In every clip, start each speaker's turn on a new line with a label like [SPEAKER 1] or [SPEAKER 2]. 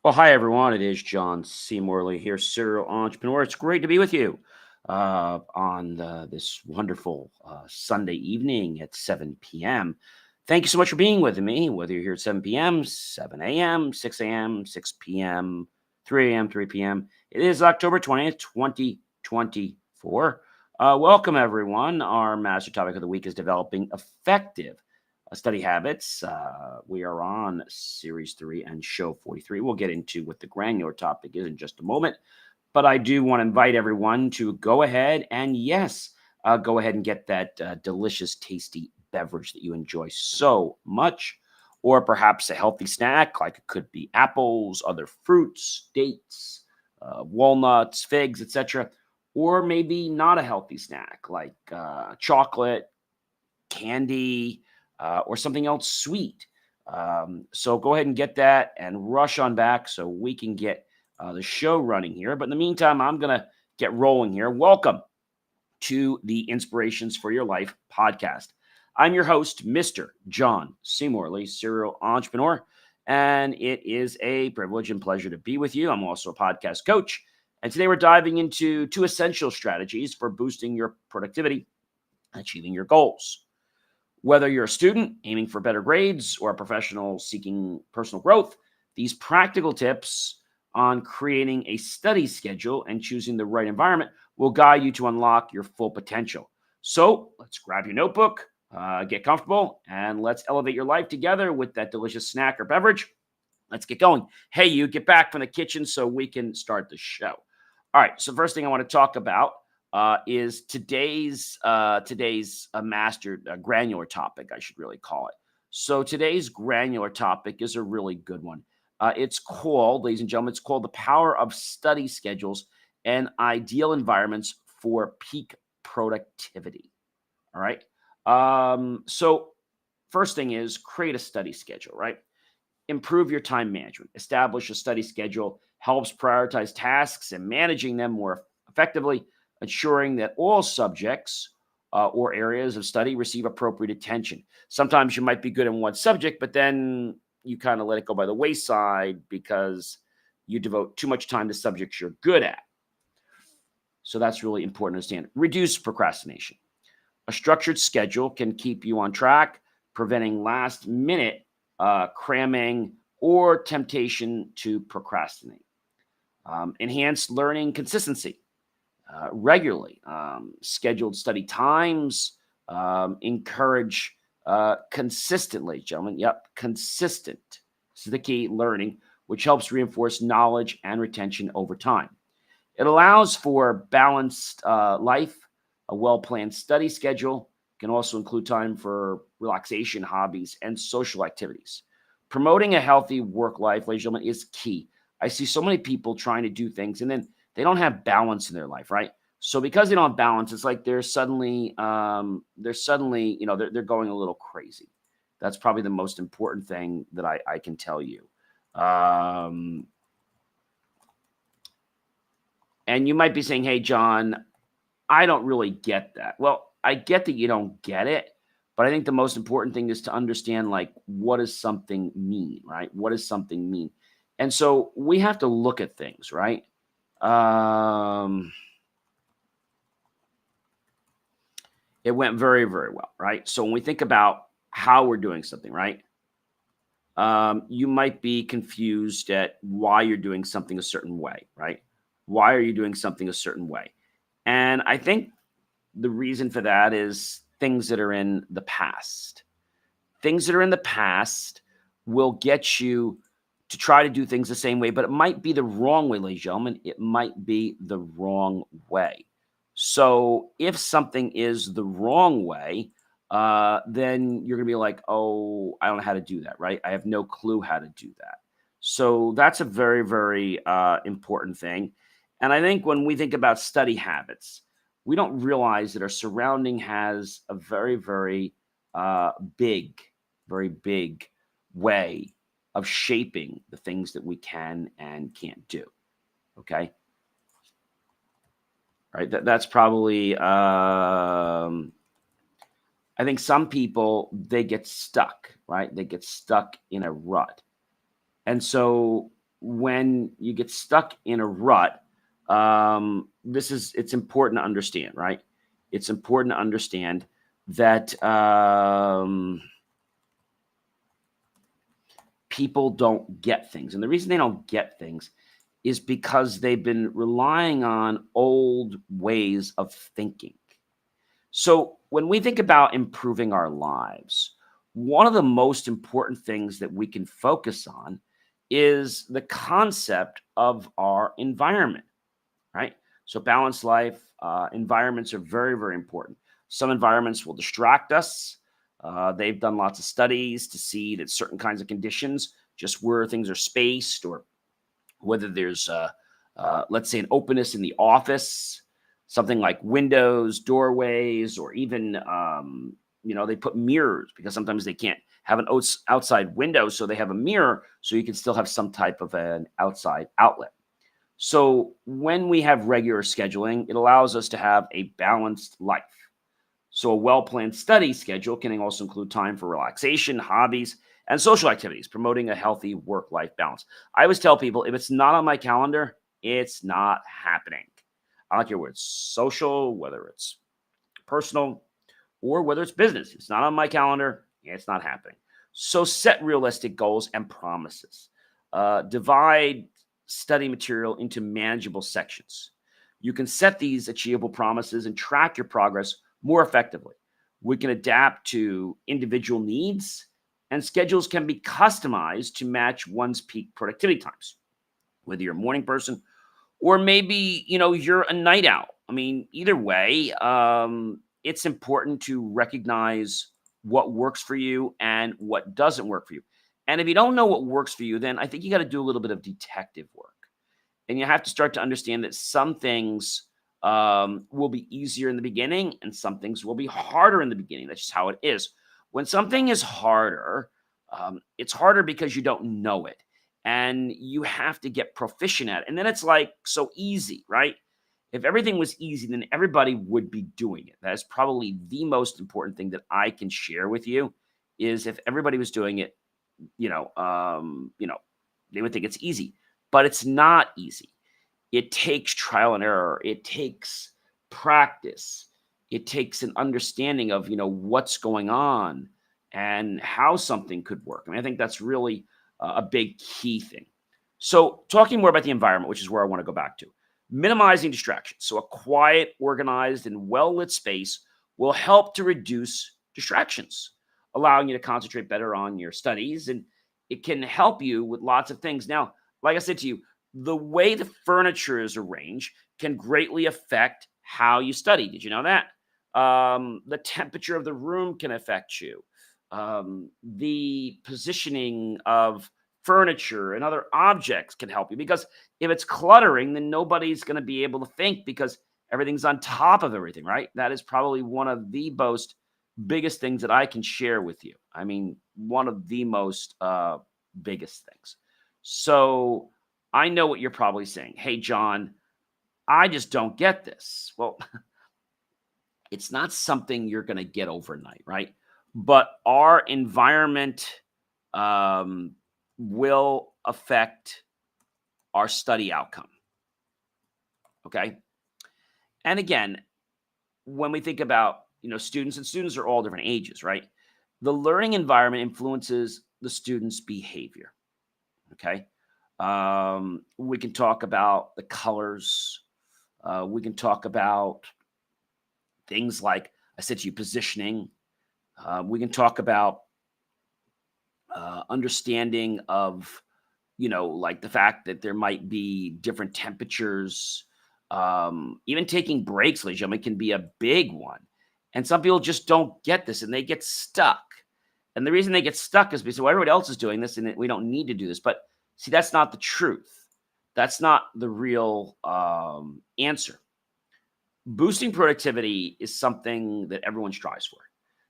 [SPEAKER 1] Well, hi everyone. It is John C. Morley here, serial entrepreneur. It's great to be with you on this wonderful Sunday evening at 7 p.m. Thank you so much for being with me, whether you're here at 7 p.m., 7 a.m., 6 a.m., 6 p.m., 3 a.m., 3 p.m. It is October 20th, 2024. Welcome, everyone. Our master topic of the week is developing effective study habits. We are on series 3 and show 43. We'll get into what the granular topic is in just a moment, but I do want to invite everyone to go ahead and go ahead and get that delicious, tasty beverage that you enjoy so much, or perhaps a healthy snack like it could be apples, other fruits, dates, walnuts, figs, etc., or maybe not a healthy snack like chocolate, candy, or something else sweet. So go ahead and get that and rush on back so we can get the show running here. But in the meantime, I'm going to get rolling here. Welcome to the Inspirations for Your Life podcast. I'm your host, Mr. John C. Morley, serial entrepreneur, and it is a privilege and pleasure to be with you. I'm also a podcast coach, and today we're diving into 2 essential strategies for boosting your productivity and achieving your goals. Whether you're a student aiming for better grades or a professional seeking personal growth, these practical tips on creating a study schedule and choosing the right environment will guide you to unlock your full potential. So let's grab your notebook, get comfortable, and let's elevate your life together with that delicious snack or beverage. Let's get going. Hey, you get back from the kitchen so we can start the show. All right. So first thing I want to talk about is today's master granular topic, I should really call it. So today's granular topic is a really good one. It's called, ladies and gentlemen, it's called the power of study schedules and ideal environments for peak productivity. All right. So first thing is create a study schedule, right? Improve your time management. Establish a study schedule helps prioritize tasks and managing them more effectively, ensuring that all subjects or areas of study receive appropriate attention. Sometimes you might be good in one subject, but then you kind of let it go by the wayside because you devote too much time to subjects you're good at. So that's really important to understand. Reduce procrastination. A structured schedule can keep you on track, preventing last minute cramming or temptation to procrastinate. Enhance learning consistency. Regularly. Scheduled study times, encourage consistently, gentlemen. Yep, consistent. This is the key, learning, which helps reinforce knowledge and retention over time. It allows for balanced life, a well-planned study schedule can also include time for relaxation, hobbies, and social activities. Promoting a healthy work life, ladies and gentlemen, is key. I see so many people trying to do things and then they don't have balance in their life, right? So because they don't have balance, it's like they're suddenly, they're going a little crazy. That's probably the most important thing that I can tell you. And you might be saying, hey, John, I don't really get that. Well, I get that you don't get it, but I think the most important thing is to understand, like, what does something mean, right? What does something mean? And so we have to look at things, right? It went very, very well, right? So when we think about how we're doing something, right? You might be confused at why you're doing something a certain way, right? Why are you doing something a certain way? And I think the reason for that is things that are in the past. Things that are in the past will get you to try to do things the same way, but it might be the wrong way, ladies and gentlemen. It might be the wrong way. So if something is the wrong way, then you're going to be like, oh, I don't know how to do that, right? I have no clue how to do that. So that's a very, very important thing. And I think when we think about study habits, we don't realize that our surrounding has a very, very big, very big way of shaping the things that we can and can't do. Okay. Right. That's probably, I think some people, they get stuck, right? They get stuck in a rut. And so when you get stuck in a rut, it's important to understand, right? It's important to understand that people don't get things. And the reason they don't get things is because they've been relying on old ways of thinking. So, when we think about improving our lives, one of the most important things that we can focus on is the concept of our environment, right? So, balanced life environments are very, very important. Some environments will distract us. They've done lots of studies to see that certain kinds of conditions, just where things are spaced, or whether there's, let's say, an openness in the office, something like windows, doorways, or even, they put mirrors because sometimes they can't have an outside window. So they have a mirror so you can still have some type of an outside outlet. So when we have regular scheduling, it allows us to have a balanced life. So a well-planned study schedule can also include time for relaxation, hobbies, and social activities, promoting a healthy work-life balance. I always tell people, if it's not on my calendar, it's not happening. I don't care whether it's social, whether it's personal, or whether it's business. If it's not on my calendar, it's not happening. So set realistic goals and promises. Divide study material into manageable sections. You can set these achievable promises and track your progress more effectively. We can adapt to individual needs, and schedules can be customized to match one's peak productivity times. Whether you're a morning person or maybe you're a night owl. I mean, either way, it's important to recognize what works for you and what doesn't work for you. And if you don't know what works for you, then I think you got to do a little bit of detective work. And you have to start to understand that some things will be easier in the beginning and some things will be harder in the beginning. That's just how it is. When something is harder, it's harder because you don't know it and you have to get proficient at it. And then it's like so easy, right? If everything was easy, then everybody would be doing it. That is probably the most important thing that I can share with you is if everybody was doing it, they would think it's easy, but it's not easy. It takes trial and error. It takes practice. It takes an understanding of, what's going on and how something could work. I mean, I think that's really a big key thing. So talking more about the environment, which is where I want to go back to, minimizing distractions. So a quiet, organized, and well-lit space will help to reduce distractions, allowing you to concentrate better on your studies. And it can help you with lots of things. Now, like I said to you, the way the furniture is arranged can greatly affect how you study. Did you know that? The temperature of the room can affect you. The positioning of furniture and other objects can help you because if it's cluttering, then nobody's going to be able to think because everything's on top of everything, right? That is probably one of the most biggest things that I can share with you. I mean, one of the most biggest things. So I know what you're probably saying. Hey, John, I just don't get this. Well, it's not something you're going to get overnight, right? But our environment will affect our study outcome. Okay. And again, when we think about, students, and students are all different ages, right? The learning environment influences the student's behavior. Okay. We can talk about the colors. We can talk about things like I said to you, positioning. We can talk about understanding of, like the fact that there might be different temperatures. Even taking breaks, ladies and gentlemen, can be a big one. And some people just don't get this and they get stuck. And the reason they get stuck is because, well, everybody else is doing this and we don't need to do this. But see, that's not the truth. That's not the real answer. Boosting productivity is something that everyone strives for.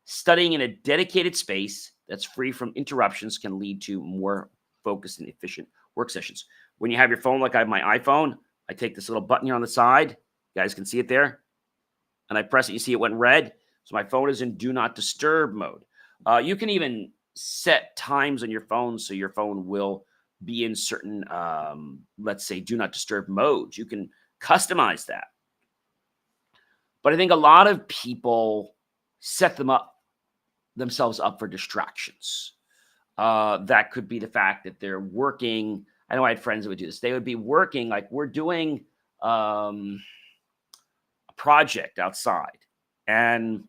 [SPEAKER 1] Studying in a dedicated space that's free from interruptions can lead to more focused and efficient work sessions. When you have your phone, like I have my iPhone, I take this little button here on the side. You guys can see it there. And I press it. You see it went red. So my phone is in do not disturb mode. You can even set times on your phone so your phone will be in certain, let's say, do not disturb modes. You can customize that. But I think a lot of people set themselves up for distractions. That could be the fact that they're working. I know I had friends that would do this. They would be working, like we're doing a project outside, and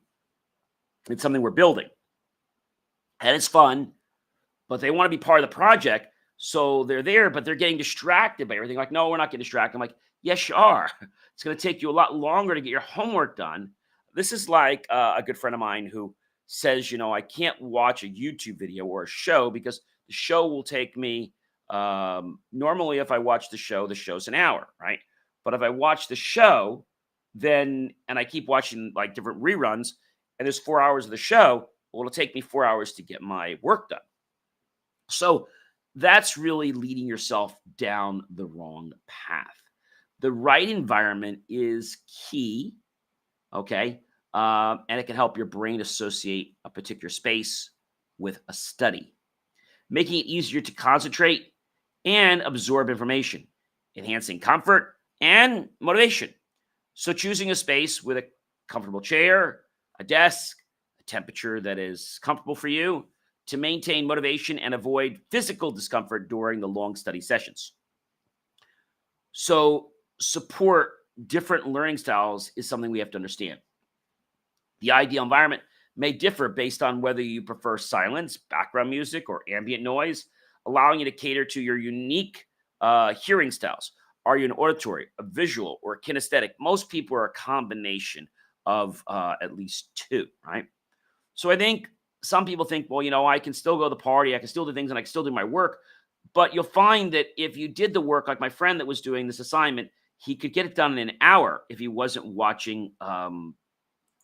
[SPEAKER 1] it's something we're building, and it's fun, but they want to be part of the project. So they're there, but they're getting distracted by everything. Like, no, we're not getting distracted. I'm like, yes, you are. It's going to take you a lot longer to get your homework done. This is like a good friend of mine who says, I can't watch a YouTube video or a show because the show will take me. Normally, if I watch the show's an hour, right? But if I watch the show, and I keep watching like different reruns, and there's 4 hours of the show, well, it'll take me 4 hours to get my work done. So that's really leading yourself down the wrong path. The right environment is key, okay? And it can help your brain associate a particular space with a study, making it easier to concentrate and absorb information, enhancing comfort and motivation. So choosing a space with a comfortable chair, a desk, a temperature that is comfortable for you to maintain motivation and avoid physical discomfort during the long study sessions. So support different learning styles is something we have to understand. The ideal environment may differ based on whether you prefer silence, background music, or ambient noise, allowing you to cater to your unique hearing styles. Are you an auditory, a visual, or a kinesthetic? Most people are a combination of at least two, right? So I think some people think, well, I can still go to the party, I can still do things, and I can still do my work. But you'll find that if you did the work, like my friend that was doing this assignment, he could get it done in an hour if he wasn't watching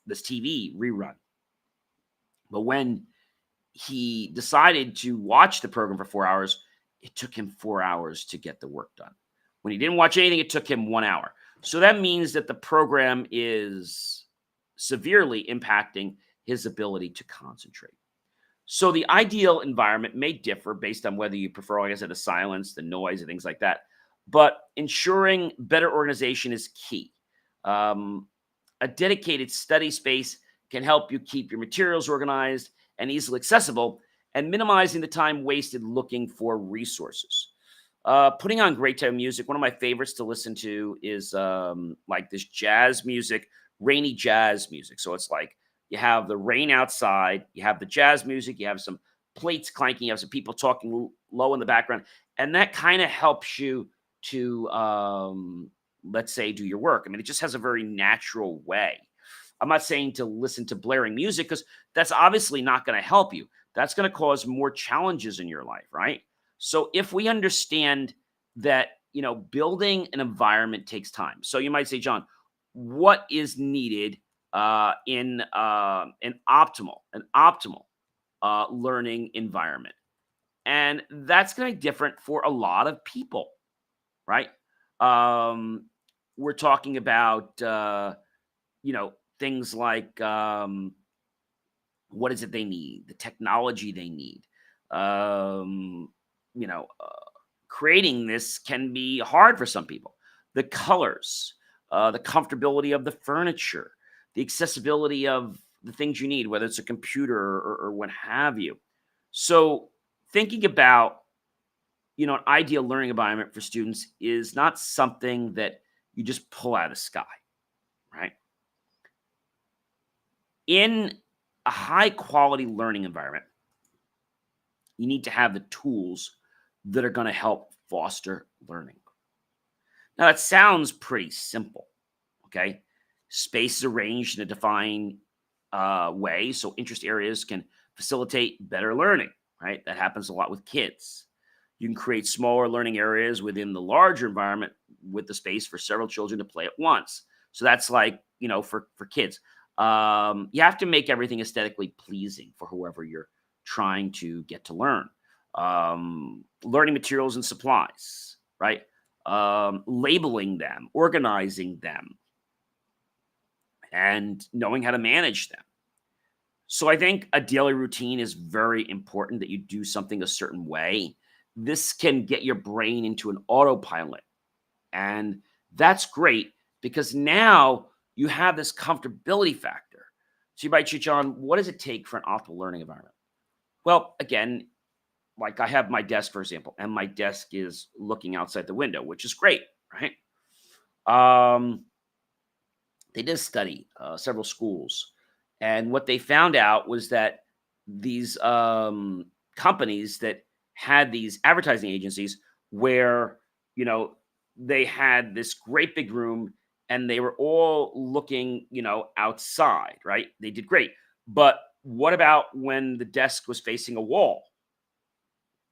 [SPEAKER 1] this TV rerun. But when he decided to watch the program for 4 hours, it took him 4 hours to get the work done. When he didn't watch anything, it took him 1 hour. So that means that the program is severely impacting his ability to concentrate. So the ideal environment may differ based on whether you prefer, like I said, the silence, the noise, and things like that. But ensuring better organization is key. A dedicated study space can help you keep your materials organized and easily accessible, and minimizing the time wasted looking for resources. Putting on great type of music. One of my favorites to listen to is like this jazz music, rainy jazz music. So it's like you have the rain outside, you have the jazz music, you have some plates clanking, you have some people talking low in the background, and that kind of helps you to, let's say, do your work. I mean, it just has a very natural way. I'm not saying to listen to blaring music because that's obviously not going to help you. That's going to cause more challenges in your life, right? So if we understand that, building an environment takes time. So you might say, John, what is needed in an optimal learning environment? And that's going to be different for a lot of people, right? We're talking about, things like what is it they need, the technology they need. Um, you know, uh, Creating this can be hard for some people. The colors, the comfortability of the furniture, the accessibility of the things you need, whether it's a computer or what have you. So, thinking about an ideal learning environment for students is not something that you just pull out of the sky, right? In a high quality learning environment, you need to have the tools that are going to help foster learning. Now, that sounds pretty simple, okay? Space is arranged in a defined way so interest areas can facilitate better learning, right? That happens a lot with kids. You can create smaller learning areas within the larger environment with the space for several children to play at once. So that's like, for kids. You have to make everything aesthetically pleasing for whoever you're trying to get to learn. Learning materials and supplies, right? Labeling them, organizing them, and knowing how to manage them. So I think a daily routine is very important, that you do something a certain way, this can get your brain into an autopilot. And that's great because now you have this comfortability factor. So you might say, John, what does it take for an optimal learning environment? Well, again, like I have my desk, for example, and my desk is looking outside the window, which is great, right? They did a study, several schools, and what they found out was that these companies that had these advertising agencies where, you know, they had this great big room and they were all looking, outside, right? They did great. But what about when the desk was facing a wall?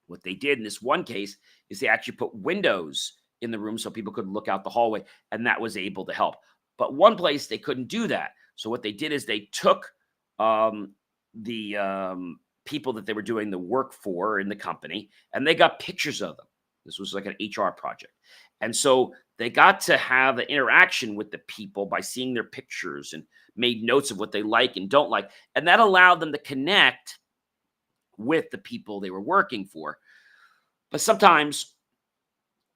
[SPEAKER 1] What they did in this one case is they actually put windows in the room so people could look out the hallway, and that was able to help. But one place they couldn't do that. So what they did is they took the people that they were doing the work for in the company, and they got pictures of them. This was like an HR project. And so they got to have an interaction with the people by seeing their pictures and made notes of what they like and don't like. And that allowed them to connect with the people they were working for. But sometimes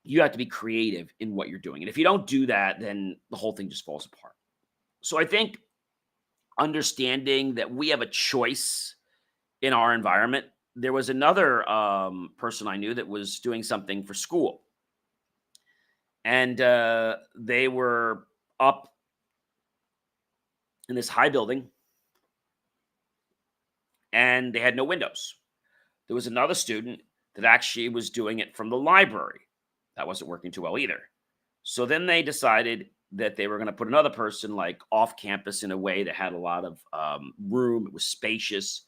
[SPEAKER 1] you have to be creative in what you're doing. And if you don't do that, then the whole thing just falls apart. So I think understanding that we have a choice in our environment. There was another person I knew that was doing something for school. And they were up in this high building and they had no windows. There was another student that actually was doing it from the library. That wasn't working too well either. So then they decided that they were going to put another person like off campus in a way that had a lot of room. It was spacious.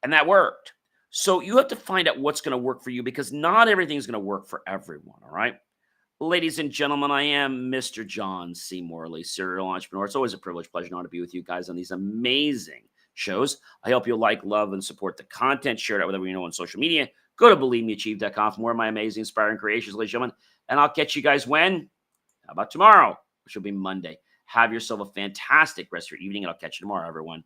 [SPEAKER 1] And that worked. So you have to find out what's going to work for you because not everything's going to work for everyone. All right. Ladies and gentlemen, I am Mr. John C. Morley, serial entrepreneur. It's always a privilege, pleasure, and honor to be with you guys on these amazing shows. I hope you'll like, love, and support the content. Share it out with everyone you know on social media. Go to BelieveMeAchieve.com for more of my amazing, inspiring creations, ladies and gentlemen. And I'll catch you guys when? How about tomorrow, which will be Monday. Have yourself a fantastic rest of your evening, and I'll catch you tomorrow, everyone.